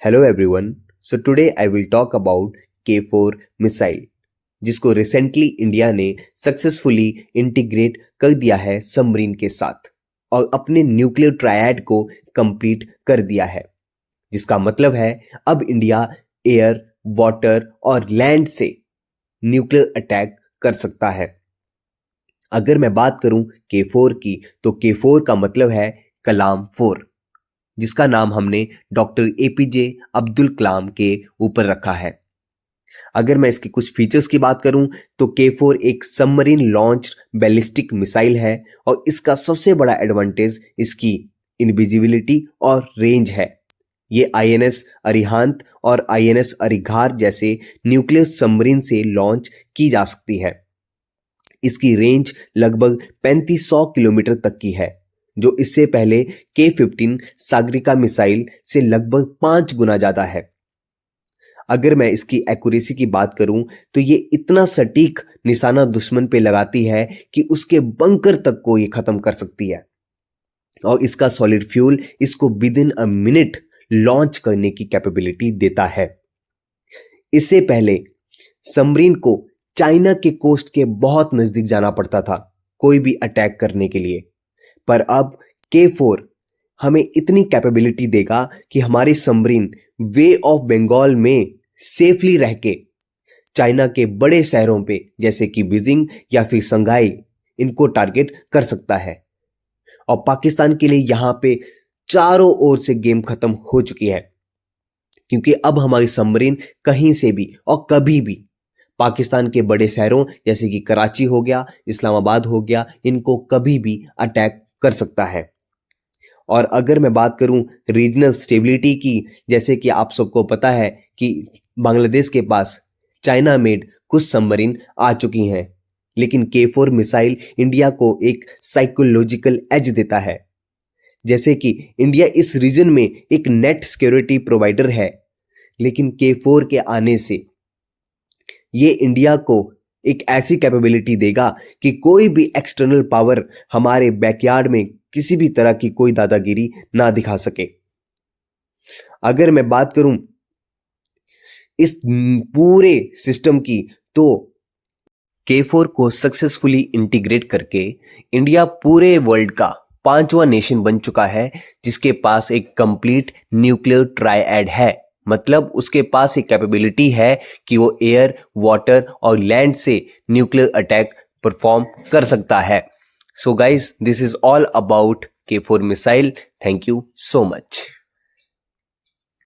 Hello everyone. So today I will talk about K4 missile, जिसको recently India ने successfully integrate कर दिया है सबमरीन के साथ और अपने न्यूक्लियर ट्रायड को कंप्लीट कर दिया है। जिसका मतलब है अब इंडिया एयर, वाटर और लैंड से न्यूक्लियर अटैक कर सकता है। अगर मैं बात करूं K4 की, तो K4 का मतलब है कलाम 4, जिसका नाम हमने डॉक्टर APJ अब्दुल कलाम के ऊपर रखा है। अगर मैं इसके कुछ फीचर्स की बात करूं, तो K4 एक सबमरीन लॉन्च बैलिस्टिक मिसाइल है और इसका सबसे बड़ा एडवांटेज इसकी इनविजिबिलिटी और रेंज है। ये INS अरिहंत और INS अरिघार जैसे न्यूक्लियर सबमरीन से लॉन्च की जा सकती है। इसकी रेंज लगभग 3500 किलोमीटर तक की है, जो इससे पहले K15 सागरिका मिसाइल से लगभग 5 गुना ज्यादा है। अगर मैं इसकी एक्यूरेसी की बात करूं, तो ये इतना सटीक निशाना दुश्मन पे लगाती है कि उसके बंकर तक को ये खत्म कर सकती है और इसका सॉलिड फ्यूल इसको with in a minute launch करने की कैपेबिलिटी देता है। इससे पहले सबमरीन को चाइना के कोस्ट के बहुत नजदीक जाना पड़ता था कोई भी अटैक करने के लिए, पर अब K4 हमें इतनी कैपेबिलिटी देगा कि हमारी सबमरीन वे ऑफ बंगाल में सेफली रह के चाइना के बड़े शहरों पे जैसे कि बीजिंग या फिर संघाई इनको टारगेट कर सकता है। और पाकिस्तान के लिए यहाँ पे चारों ओर से गेम खत्म हो चुकी है, क्योंकि अब हमारी सबमरीन कहीं से भी और कभी भी पाकिस्तान के बड़े शहरों जैसे कि कराची हो गया, इस्लामाबाद हो गया, इनको कभी भी अटैक कर सकता है। और अगर मैं बात करूं रीजनल स्टेबिलिटी की, जैसे कि आप सबको पता है कि बांग्लादेश के पास चाइना मेड कुछ सबमरीन आ चुकी हैं, लेकिन K4 मिसाइल इंडिया को एक साइकोलॉजिकल एज देता है। जैसे कि इंडिया इस रीजन में एक नेट सिक्योरिटी प्रोवाइडर है, लेकिन K4 के आने से ये इंडिया को एक ऐसी कैपेबिलिटी देगा कि कोई भी एक्सटर्नल पावर हमारे बैकयार्ड में किसी भी तरह की कोई दादागिरी ना दिखा सके। अगर मैं बात करूं इस पूरे सिस्टम की, तो K4 को सक्सेसफुली इंटीग्रेट करके इंडिया पूरे वर्ल्ड का 5वां नेशन बन चुका है जिसके पास एक कंप्लीट न्यूक्लियर ट्रायड है। मतलब उसके पास एक कैपेबिलिटी है कि वो एयर, वाटर और लैंड से न्यूक्लियर अटैक परफॉर्म कर सकता है। So guys, this is all about K4 missile. Thank you so much.